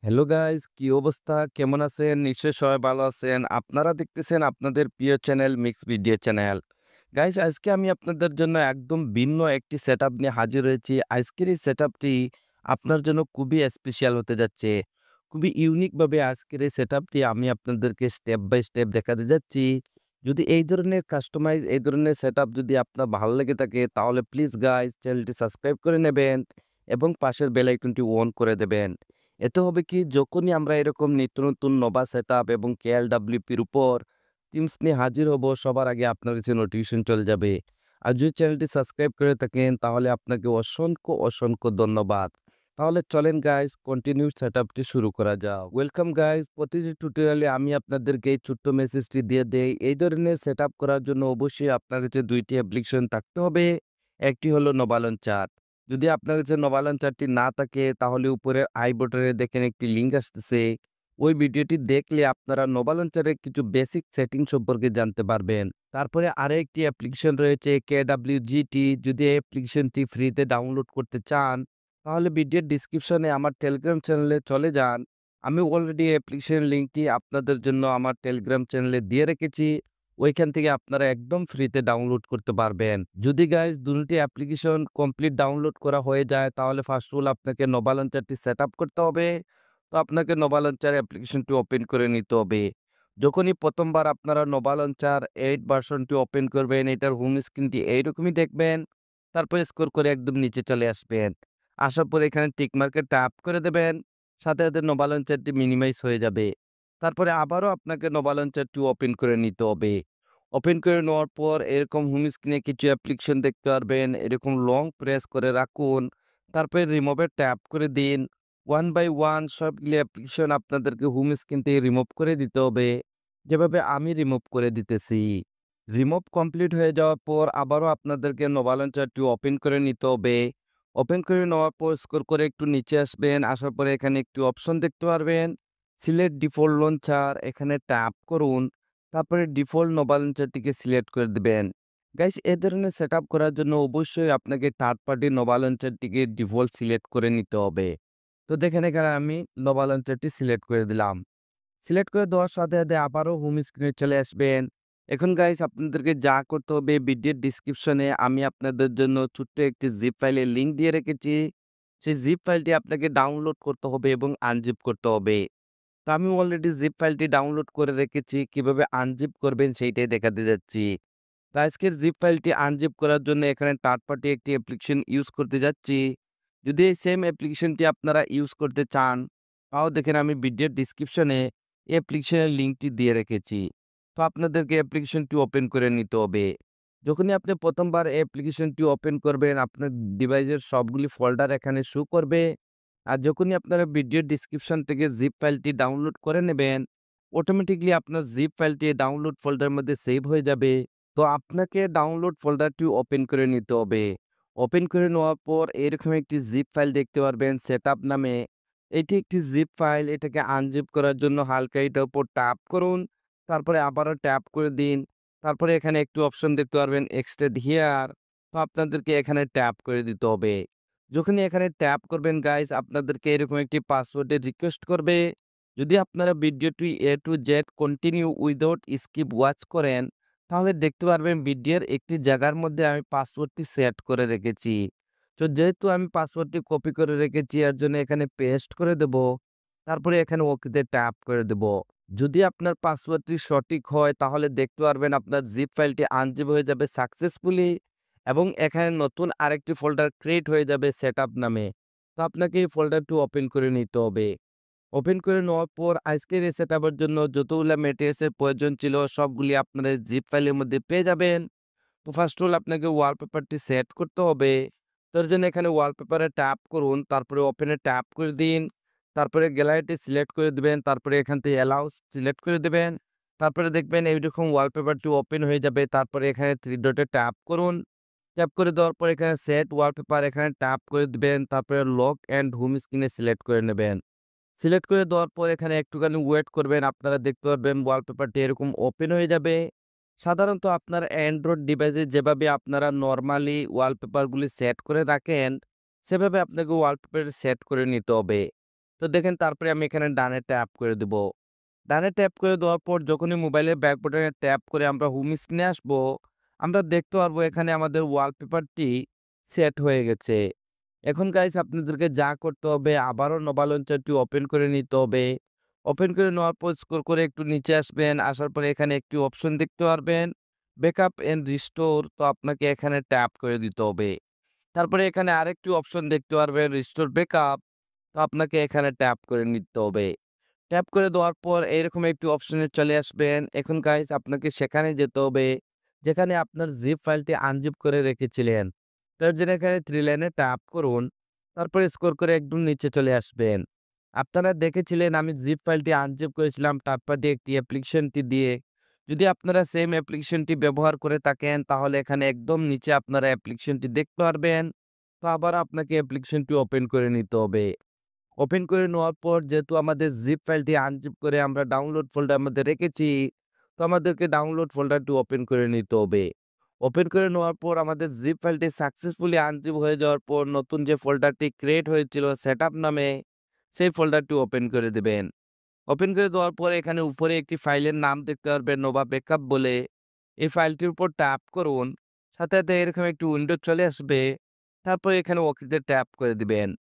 Hello guys, কি অবস্থা? কেমন আছেন? নিশ্চয়ই সবাই ভালো আছেন। আপনারা দেখতেছেন আপনাদের প্রিয় channel mix video channel. Guys, আজকে আমি আপনাদের জন্য একদম ভিন্ন একটি সেটআপ নিয়ে হাজির হয়েছি। আজকের এই সেটআপটি আপনার জন্য খুবই স্পেশাল হতে যাচ্ছে। খুবই ইউনিক ভাবে আজকের এই সেটআপটি আমি আপনাদেরকে স্টেপ বাই স্টেপ দেখাতে যাচ্ছি। যদি এই ধরনের কাস্টমাইজ এই ধরনের সেটআপ যদি আপনার ভালো লেগে থাকে তাহলে প্লিজ গাইস চ্যানেলটি সাবস্ক্রাইব করে নেবেন এবং পাশের বেল আইকনটি অন করে দেবেন। এতে হবে কি যখনই আমরা এরকম নিত্য নতুন নবা সেটআপ এবং কেএলডব্লিউপির উপর টিমস নিয়ে হাজির হব সবার আগে আপনার কাছে নোটিফিকেশন চলে যাবে। আর যদি চ্যানেলটি সাবস্ক্রাইব করে থাকেন তাহলে আপনাকে অসংখ্য ধন্যবাদ। তাহলে চলেন গাইস কন্টিনিউ সেটআপটি শুরু করা যাক। ওয়েলকাম গাইস, প্রতিটি টিউটোরিয়ালে আমি আপনাদেরকে এই ছোট্ট মেসেজটি দিয়ে দেই। এই ধরনের সেটআপ করার জন্য অবশ্যই আপনার কাছে ২ টি অ্যাপ্লিকেশন থাকতে হবে। একটি হলো নোভা লঞ্চার। যদি আপনার কাছে নোভা লঞ্চারটি না থাকে তাহলে উপরের আই বাটনে দেখেন একটি লিঙ্ক আসতেছে। ওই ভিডিওটি দেখলে আপনারা নোভা লঞ্চারের কিছু বেসিক সেটিং সম্পর্কে জানতে পারবেন। তারপরে আরেকটি অ্যাপ্লিকেশন রয়েছে KWGT। যদি এই অ্যাপ্লিকেশনটি ফ্রিতে ডাউনলোড করতে চান তাহলে ভিডিওর ডেসক্রিপশনে আমার টেলিগ্রাম চ্যানেলে চলে যান। আমি অলরেডি অ্যাপ্লিকেশনের লিঙ্কটি আপনাদের জন্য আমার টেলিগ্রাম চ্যানেলে দিয়ে রেখেছি। ওইখান থেকে আপনারা একদম ফ্রিতে ডাউনলোড করতে পারবেন। যদি গাইস দুটি অ্যাপ্লিকেশন কমপ্লিট ডাউনলোড করা হয়ে যায় তাহলে ফার্স্ট অফ অল আপনাকে নোভা লঞ্চারটি সেটআপ করতে হবে। তো আপনাকে নোভা লঞ্চার অ্যাপ্লিকেশনটি ওপেন করে নিতে হবে। যখনই প্রথমবার আপনারা নোভা লঞ্চার 8 ভার্সনটি ওপেন করবেন, এটার হোম স্ক্রিনটি এইরকমই দেখবেন। তারপরে স্ক্রল করে একদম নিচে চলে আসবেন। আসার পরে এখানে টিক মার্কে ট্যাপ করে দেবেন। সাথে নোভা লঞ্চারটি মিনিমাইজ হয়ে যাবে। তারপরে আবারও আপনাকে নোভা লঞ্চারটি ওপেন করে নিতে হবে। ওপেন করে নেওয়ার পর এরকম হোম স্ক্রিনে কিছু অ্যাপ্লিকেশন দেখতে পারবেন। এরকম লং প্রেস করে রাখুন। তারপরে রিমুভে ট্যাপ করে দিন। ওয়ান বাই ওয়ান সবগুলি অ্যাপ্লিকেশন আপনাদেরকে হোম স্ক্রিন থেকে রিমুভ করে দিতে হবে। যেভাবে আমি রিমুভ করে দিতেছি। রিমুভ কমপ্লিট হয়ে যাওয়ার পর আবারও আপনাদেরকে নোভা লঞ্চারটি ওপেন করে নিতে হবে। ওপেন করে নেওয়ার পর স্ক্রল করে একটু নিচে আসবেন। আসার পরে এখানে একটি অপশন দেখতে পারবেন। সিলেক্ট ডিফল্ট লঞ্চার, এখানে ট্যাপ করুন। তারপরে ডিফল্ট নোভা লঞ্চারটিকে সিলেক্ট করে দিবেন। গাইস, এ ধরনের সেটআপ করার জন্য অবশ্যই আপনাকে থার্ড পার্টি নোভা লঞ্চারটিকে ডিফল্ট সিলেক্ট করে নিতে হবে। তো দেখেন এখানে আমি নোভা লঞ্চারটি সিলেক্ট করে দিলাম। সিলেক্ট করে দেওয়ার সাথে আবারও হোম স্ক্রিনে চলে আসবেন। এখন গাইস আপনাদেরকে যা করতে হবে ভিডিওর ডেসক্রিপশনে আমি আপনাদের জন্য ছোট্ট একটি জিপ ফাইলের লিঙ্ক দিয়ে রেখেছি। সেই জিপ ফাইলটি আপনাকে ডাউনলোড করতে হবে এবং আনজিপ করতে হবে। তো আমি অলরেডি জিপ ফাইলটি ডাউনলোড করে রেখেছি। কিভাবে আনজিপ করবেন সেইটাই দেখাতে যাচ্ছি। তো আজকের জিপ ফাইলটি আনজিপ করার জন্য এখানে থার্ড পার্টি একটি অ্যাপ্লিকেশন ইউজ করতে যাচ্ছি। যদি এই সেম অ্যাপ্লিকেশনটি আপনারা ইউজ করতে চান তাও দেখেন আমি ভিডিওর ডেসক্রিপশনে এই অ্যাপ্লিকেশনের লিঙ্কটি দিয়ে রেখেছি। তো আপনাদেরকে অ্যাপ্লিকেশনটি ওপেন করে নিতে হবে। যখনই আপনি প্রথমবার এই অ্যাপ্লিকেশনটি ওপেন করবেন আপনার ডিভাইসের সবগুলি ফোল্ডার এখানে শো করবে। আর যখনই আপনারা ভিডিওর ডেসক্রিপশন থেকে জিপ ফাইলটি ডাউনলোড করে নেবেন অটোমেটিকলি আপনার জিপ ফাইলটি ডাউনলোড ফোল্ডারের মধ্যে সেভ হয়ে যাবে। তো আপনাকে ডাউনলোড ফোল্ডারটি ওপেন করে নিতে হবে। ওপেন করে নেওয়ার পর এরকম একটি জিপ ফাইল দেখতে পারবেন সেটআপ নামে। এটি একটি জিপ ফাইল, এটাকে আনজিপ করার জন্য হালকা এটার উপর ট্যাপ করুন। তারপরে আবারও ট্যাপ করে দিন। তারপরে এখানে একটু অপশন দেখতে পারবেন এক্সটেন্ড হিয়ার। তো আপনাদেরকে এখানে ট্যাপ করে দিতে হবে। যখনই এখানে ট্যাপ করবেন গাইস আপনাদেরকে এরকম একটি পাসওয়ার্ডের রিকোয়েস্ট করবে। যদি আপনারা ভিডিওটি A to Z continue without skip watch করেন তাহলে দেখতে পারবেন ভিডিওর একটি জায়গার মধ্যে আমি পাসওয়ার্ডটি সেট করে রেখেছি। তো যেহেতু আমি পাসওয়ার্ডটি কপি করে রেখেছি এর জন্য এখানে পেস্ট করে দেব। তারপরে এখানে ওকেতে ট্যাপ করে দেব। যদি আপনার পাসওয়ার্ডটি সঠিক হয় তাহলে দেখতে পারবেন আপনার জিপ ফাইলটি আনজিপ হয়ে যাবে সাকসেসফুলি এবং এখানে নতুন আরেকটি ফোল্ডার ক্রিয়েট হয়ে যাবে সেটআপ নামে। তো আপনাকে এই ফোল্ডারটি ওপেন করে নিতে হবে। ওপেন করে নেওয়ার পর আজকের এই সেটআপের জন্য যতগুলা ম্যাটেরিয়ালসের প্রয়োজন ছিল সবগুলি আপনারা জিপ ফাইলের মধ্যে পেয়ে যাবেন। তো ফার্স্ট অফ অল আপনাকে ওয়ালপেপারটি সেট করতে হবে। তার জন্য এখানে ওয়ালপেপারে ট্যাপ করুন, তারপরে ওপেনে ট্যাপ করে দিন। তারপরে গ্যালারিটি সিলেক্ট করে দিবেন, তারপরে এখান থেকে অ্যালাউ সিলেক্ট করে দিবেন। তারপরে দেখবেন এইরকম ওয়ালপেপারটি ওপেন হয়ে যাবে। তারপরে এখানে 3 ডটে ট্যাপ করুন। ট্যাপ করে দেওয়ার পর এখানে সেট ওয়ালপেপার এখানে ট্যাপ করে দিবেন। তারপরে লক অ্যান্ড হোম স্ক্রিনে সিলেক্ট করে নেবেন। সিলেক্ট করে দেওয়ার পর এখানে একটুখানি ওয়েট করবেন। আপনারা দেখতে পারবেন ওয়ালপেপারটি এরকম ওপেন হয়ে যাবে। সাধারণত আপনার অ্যান্ড্রয়েড ডিভাইসে যেভাবে আপনারা নরমালি ওয়ালপেপারগুলি সেট করে রাখেন, সেভাবে আপনাকে ওয়ালপেপার সেট করে নিতে হবে। তো দেখেন তারপরে আমি এখানে ডানে ট্যাপ করে দেব। ডানে ট্যাপ করে দেওয়ার পর যখনই মোবাইলের ব্যাক বাটনে ট্যাপ করে আমরা হোম স্ক্রিনে আসবো, আমরা দেখতে পারবো এখানে আমাদের ওয়ালপেপারটি সেট হয়ে গেছে। এখন গাইস আপনাদেরকে যা করতে হবে আবারও নোভা লঞ্চারটি ওপেন করে নিতে হবে। ওপেন করে নেওয়ার পর স্ক্রল করে একটু নিচে আসবেন। আসার পরে এখানে একটি অপশন দেখতে পারবেন ব্যাকআপ এন্ড রিস্টোর। তো আপনাকে এখানে ট্যাপ করে দিতে হবে। তারপরে এখানে আরেকটি অপশন দেখতে পারবেন রিস্টোর ব্যাকআপ। তো আপনাকে এখানে ট্যাপ করে নিতে হবে। ট্যাপ করে দেওয়ার পর এইরকম একটি অপশনে চলে আসবেন। এখন গাইস আপনাকে সেখানে যেতে হবে যেখানে আপনার জিপ ফাইলটি আনজিপ করে রেখেছিলেন। তো এর জন্য এখানে 3 লাইনে ট্যাপ করুন। তারপরে স্ক্রল করে একদম নিচে চলে আসবেন। আপনারা দেখেছিলেন আমি জিপ ফাইলটি আনজিপ করেছিলাম থার্ড পার্টি একটি অ্যাপ্লিকেশনটি দিয়ে। যদি আপনারা সেম অ্যাপ্লিকেশনটি ব্যবহার করে থাকেন তাহলে এখানে একদম নিচে আপনারা অ্যাপ্লিকেশনটি দেখতে পারবেন। তো আবার আপনাকে অ্যাপ্লিকেশনটি ওপেন করে নিতে হবে। ওপেন করে নেওয়ার পর যেহেতু আমাদের জিপ ফাইলটি আনজিপ করে আমরা ডাউনলোড ফোল্ডার মধ্যে রেখেছি, তো আমাদেরকে ডাউনলোড ফোল্ডারটি ওপেন করে নিতে হবে। ওপেন করে নেওয়ার পর আমাদের জিপ ফাইলটি সাকসেসফুলি আনজিপ হয়ে যাওয়ার পর নতুন যে ফোল্ডারটি ক্রিয়েট হয়েছিল সেটআপ নামে, সেই ফোল্ডারটি ওপেন করে দেবেন। ওপেন করে দেওয়ার পরে এখানে উপরে একটি ফাইলের নাম দেখতে পারবেন নোভা ব্যাকআপ বলে। এই ফাইলটির উপর ট্যাপ করুন। সাথে, সাথে এরকম একটি উইন্ডো চলে আসবে। তারপরে এখানে ওকেতে ট্যাপ করে দিবেন।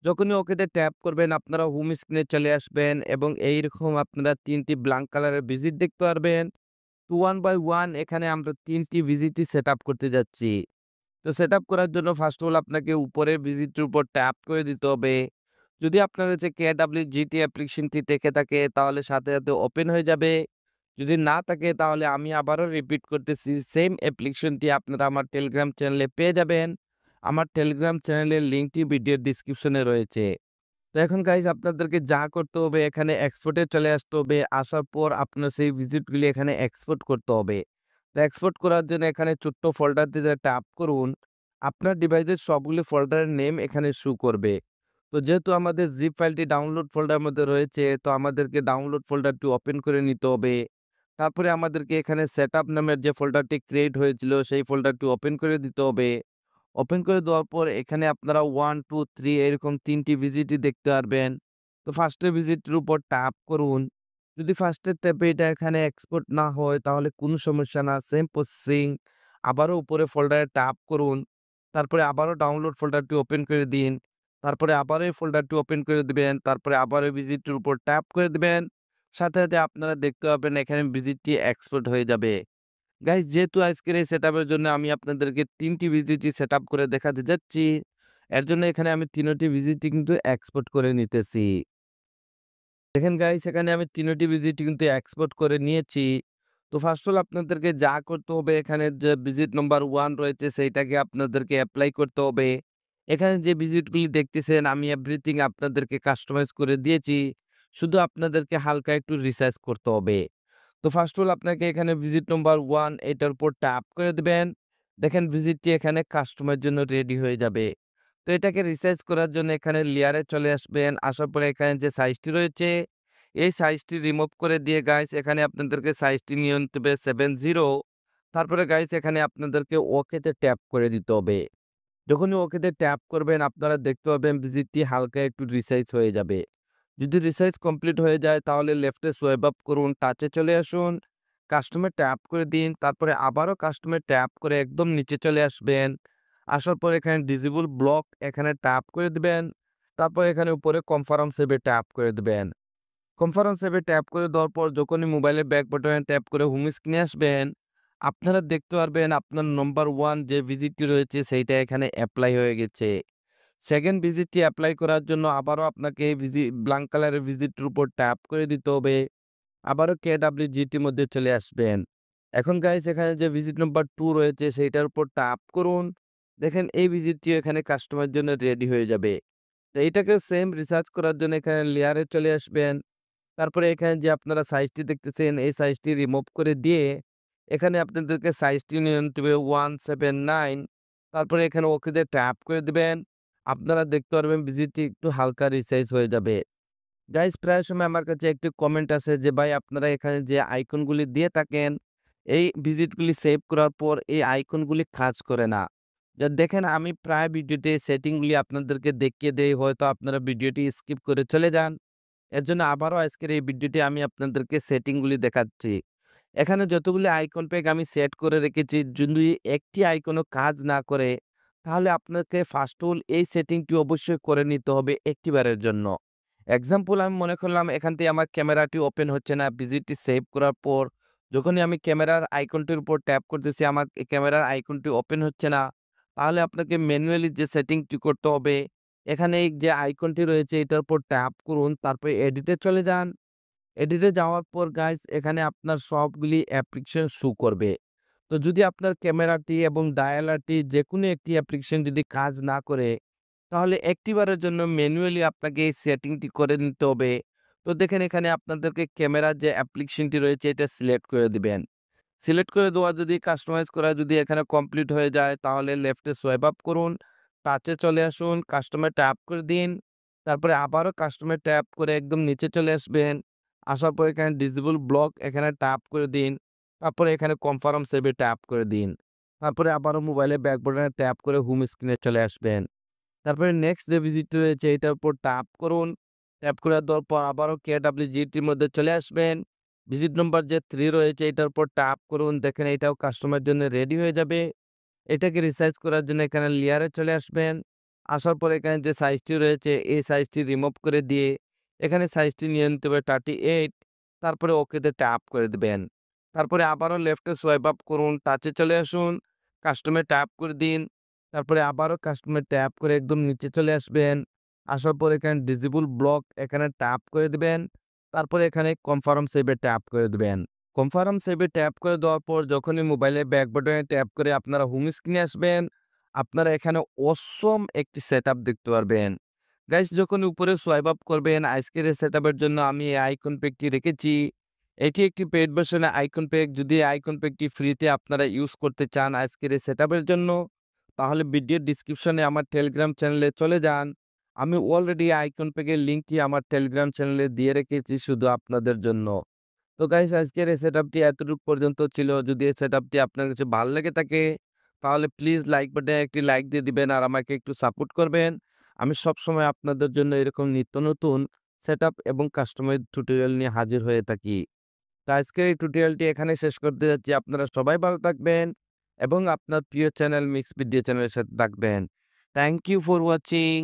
যখনই ওকেতে ট্যাপ করবেন আপনারা হোম স্ক্রিনে চলে আসবেন এবং এইরকম আপনারা ৩ টি ব্ল্যাঙ্ক কালারের ভিজিট দেখতে পারবেন। তো 1 বাই 1 এখানে আমরা ৩ টি ভিজিটই সেটআপ করতে যাচ্ছি। তো সেটআপ করার জন্য ফার্স্ট অফ অল আপনাকে উপরের ভিজিটের উপর ট্যাপ করে দিতে হবে। যদি আপনার হচ্ছে KWGT অ্যাপ্লিকেশনটি থেকে থাকে তাহলে সাথে, সাথে ওপেন হয়ে যাবে। যদি না থাকে তাহলে আমি আবারও রিপিট করতেছি সেম অ্যাপ্লিকেশনটি আপনারা আমার টেলিগ্রাম চ্যানেলে পেয়ে যাবেন। আমার টেলিগ্রাম চ্যানেলের লিঙ্কটি ভিডিওর ডেসক্রিপশনে রয়েছে। তো এখন গাইজ আপনাদেরকে যা করতে হবে এখানে এক্সপোর্টে চলে আসতে হবে। আসার পর আপনার সেই ভিজিটগুলি এখানে এক্সপোর্ট করতে হবে। তো এক্সপোর্ট করার জন্য এখানে ছোট্ট ফোল্ডারটিতে ট্যাপ করুন। আপনার ডিভাইসের সবগুলি ফোল্ডারের নেম এখানে শো করবে। তো যেহেতু আমাদের জিপ ফাইলটি ডাউনলোড ফোল্ডারের মধ্যে রয়েছে তো আমাদেরকে ডাউনলোড ফোল্ডারটি ওপেন করে নিতে হবে। তারপরে আমাদেরকে এখানে সেটআপ নামের যে ফোল্ডারটি ক্রিয়েট হয়েছিল সেই ফোল্ডারটি ওপেন করে দিতে হবে। ওপেন করে দেওয়ার পর এখানে আপনারা 1, 2, 3 এরকম ৩ টি ভিজিটই দেখতে পারবেন। তো ফার্স্টের ভিজিটের উপর ট্যাপ করুন। যদি ফার্স্টের ট্যাপে এটা এখানে এক্সপোর্ট না হয় তাহলে কোনো সমস্যা না। সেম প্রসেসিং আবারও উপরে ফোল্ডারে ট্যাপ করুন। তারপরে আবারও ডাউনলোড ফোল্ডারটি ওপেন করে দিন। তারপরে আবারও এই ফোল্ডারটি ওপেন করে দিবেন। তারপরে আবারও ভিজিটের উপর ট্যাপ করে দিবেন। সাথে, সাথে আপনারা দেখতে পাবেন এখানে ভিজিটটি এক্সপোর্ট হয়ে যাবে। গাইস যেহেতু আজকের এই সেটআপের জন্য আমি আপনাদেরকে ৩ টি ভিজিটই সেটআপ করে দেখাতে যাচ্ছি। এর জন্য এখানে আমি ৩ টি ভিজিটই কিন্তু এক্সপোর্ট করে নিতেছি। দেখেন গাইস এখানে আমি ৩ টি ভিজিটই কিন্তু এক্সপোর্ট করে নিয়েছি। তো ফার্স্ট অফ অল আপনাদেরকে যা করতে হবে এখানে যে ভিজিট নাম্বার 1 রয়েছে সেইটাকে আপনাদেরকে এপ্লাই করতে হবে। এখানে যে ভিজিটগুলি দেখতেছেন আমি এভরিথিং আপনাদেরকে কাস্টমাইজ করে দিয়েছি। শুধু আপনাদেরকে হালকা একটু রিসার্চ করতে হবে। তো ফার্স্ট অফ অল আপনাকে এখানে ভিজিট নাম্বার 1 এটার উপর ট্যাপ করে দিবেন। দেখেন ভিজিটটি এখানে কাস্টমারের জন্য রেডি হয়ে যাবে। তো এটাকে রিসার্চ করার জন্য এখানে লেয়ারে চলে আসবেন। আসার পরে এখানে যে সাইজটি রয়েছে এই সাইজটি রিমুভ করে দিয়ে গাইস এখানে আপনাদেরকে সাইজটি নিয়ে নিতে হবে 70। তারপরে গাইস এখানে আপনাদেরকে ওকেতে ট্যাপ করে দিতে হবে। যখনই ওকেতে ট্যাপ করবেন আপনারা দেখতে পাবেন ভিজিটটি হালকা একটু রিসাইজ হয়ে যাবে। যদি রিসাইজ কমপ্লিট হয়ে যায় তাহলে লেফটে সোয়াইপ আপ করুন, টাচে চলে আসুন, কাস্টমে ট্যাপ করে দিন। তারপরে আবারও কাস্টমে ট্যাপ করে একদম নিচে চলে আসবেন। আসার পর এখানে ডিসেবল ব্লক এখানে ট্যাপ করে দিবেন। তারপর এখানে উপরে কনফার্ম সেভে ট্যাপ করে দিবেন। কনফারেন্স অ্যাপে ট্যাপ করে দেওয়ার পর যখনই মোবাইলের ব্যাক বাটনে ট্যাপ করে হোম স্ক্রিনে আসবেন, আপনারা দেখতে পারবেন আপনার নাম্বার 1 যে ভিজিটটি রয়েছে সেইটা এখানে এপ্লাই হয়ে গেছে। সেকেন্ড ভিজিটটি এপ্লাই করার জন্য আবারও আপনাকে এই ব্ল্যাঙ্ক কালারের ভিজিটটির উপর ট্যাপ করে দিতে হবে। আবারও KWGT মধ্যে চলে আসবেন। এখন গাইস এখানে যে ভিজিট নাম্বার 2 রয়েছে সেইটার উপর ট্যাপ করুন। দেখেন এই ভিজিটটিও এখানে কাস্টমারের জন্য রেডি হয়ে যাবে। তো এইটাকে সেম রিসার্চ করার জন্য এখানে লেয়ারে চলে আসবেন। তারপরে এখানে যে আপনারা সাইজটি দেখতেছেন এই সাইজটি রিমুভ করে দিয়ে এখানে আপনাদেরকে সাইজটি নিয়ে নিতে হবে 179। তারপরে এখানে ওকেতে ট্যাপ করে দিবেন। আপনারা দেখতে পারবেন ভিজিটটি একটু হালকা রিসাইজ হয়ে যাবে। গাইস প্রায় সময় আমার কাছে একটি কমেন্ট আসে যে ভাই আপনারা এখানে যে আইকনগুলি দিয়ে থাকেন এই ভিজিটগুলি সেভ করার পর এই আইকনগুলি কাজ করে না। দেখেন আমি প্রায় ভিডিওতে সেটিংগুলি আপনাদেরকে দেখিয়ে দেই, হয়তো আপনারা ভিডিওটি স্কিপ করে চলে যান। এর জন্য আবারও আজকের এই ভিডিওটি আমি আপনাদেরকে সেটিংগুলি দেখাচ্ছি। এখানে যতগুলি আইকন প্যাক আমি সেট করে রেখেছি, যদি একটি আইকনও কাজ না করে, তাহলে আপনাকে ফার্স্ট অফ অল এই সেটিংটি অবশ্যই করে নিতে হবে একটিবারের জন্য। এক্সাম্পল আমি মনে করলাম এখান থেকে আমার ক্যামেরাটি ওপেন হচ্ছে না। ভিজিটটি সেভ করার পর যখনই আমি ক্যামেরার আইকনটির উপর ট্যাপ করতেছি, আমার এই ক্যামেরার আইকনটি ওপেন হচ্ছে না। তাহলে আপনাকে ম্যানুয়ালি যে সেটিংটি করতে হবে, এখানে এই যে আইকনটি রয়েছে এটার উপর ট্যাপ করুন, তারপরে এডিটে চলে যান। এডিটে যাওয়ার পর গাইস এখানে আপনার সবগুলি অ্যাপ্লিকেশন শো করবে। তো যদি আপনার ক্যামেরাটি এবং ডায়ালারটি যেকোনো একটি অ্যাপ্লিকেশন যদি কাজ না করে, তাহলে একটিবারের জন্য ম্যানুয়ালি আপনাকে এই সেটিংটি করে নিতে হবে। তো দেখেন এখানে আপনাদেরকে ক্যামেরার যে অ্যাপ্লিকেশনটি রয়েছে এটা সিলেক্ট করে দিবেন। সিলেক্ট করে দেওয়া যদি কাস্টমাইজ করা যদি এখানে কমপ্লিট হয়ে যায়, তাহলে লেফটে সোয়াইপ আপ করুন, টাচে চলে আসুন, কাস্টমার ট্যাপ করে দিন। তারপরে আবারও কাস্টমার ট্যাপ করে একদম নিচে চলে আসবেন। আসার পর এখানে ডিসেবল ব্লক এখানে ট্যাপ করে দিন। তারপরে এখানে কনফার্ম সেভে ট্যাপ করে দিন। তারপরে আবারও মোবাইলের ব্যাক বাটনে ট্যাপ করে হোম স্ক্রিনে চলে আসবেন। তারপরে নেক্সট যে ভিজিট রয়েছে এটার উপর ট্যাপ করুন। ট্যাপ করে দেওয়ার পর আবারও KWGটির মধ্যে চলে আসবেন। ভিজিট নম্বর যে 3 রয়েছে এটার উপর ট্যাপ করুন। দেখেন এটাও কাস্টমারের জন্য রেডি হয়ে যাবে। এটাকে রিসাইজ করার জন্য এখানে লেয়ারে চলে আসবেন। আসার পর এখানে যে সাইজটি রয়েছে এই সাইজটি রিমুভ করে দিয়ে এখানে সাইজটি নিয়ে নিতে হবে 38। তারপরে ওকেতে ট্যাপ করে দিবেন। তারপরে আবারও লেফটে সোয়াইপ আপ করুন, টাচে চলে আসুন, কাস্টমে ট্যাপ করে দিন। তারপরে আবারও কাস্টমে ট্যাপ করে একদম নিচে চলে আসবেন। আসার পর এখানে ডিসেবল ব্লক এখানে ট্যাপ করে দিবেন। তারপরে এখানে কনফার্ম সেভে ট্যাপ করে দিবেন। কনফার্ম সেভে ট্যাপ করে দেওয়ার পর যখনই মোবাইলের ব্যাক বাটনে ট্যাপ করে আপনারা হোম স্ক্রিনে আসবেন, আপনারা এখানে অসম একটি সেটআপ দেখতে পারবেন। গাইস যখন উপরে সোয়াইপ আপ করবেন, আজকের এই সেটআপের জন্য আমি এই আইকন প্যাকটি রেখেছি। এটি একটি পেইড ভার্সনের আইকন প্যাক। যদি এই আইকন প্যাকটি ফ্রিতে আপনারা ইউজ করতে চান আজকের এই সেটআপের জন্য, তাহলে ভিডিওর ডেসক্রিপশনে আমার টেলিগ্রাম চ্যানেলে চলে যান। আমি অলরেডি আইকন প্যাকের লিঙ্কটি আমার টেলিগ্রাম চ্যানেলে দিয়ে রেখেছি শুধু আপনাদের জন্য। তো গাইস আজকের এই সেটআপটি এতটুকু পর্যন্ত ছিল। যদি এই সেটআপটি আপনার কাছে ভালো লেগে থাকে, তাহলে প্লিজ লাইক বাটনে একটি লাইক দিয়ে দিবেন আর আমাকে একটু সাপোর্ট করবেন। আমি সবসময় আপনাদের জন্য এরকম নিত্য নতুন সেটআপ এবং কাস্টমাইজ টিউটোরিয়াল নিয়ে হাজির হয়ে থাকি। তো আজকের এই টিউটোরিয়ালটি এখানে শেষ করতে যাচ্ছি। আপনারা সবাই ভালো থাকবেন এবং আপনার প্রিয় চ্যানেল মিক্স ভিডিও চ্যানেলের সাথে থাকবেন। Thank you for watching.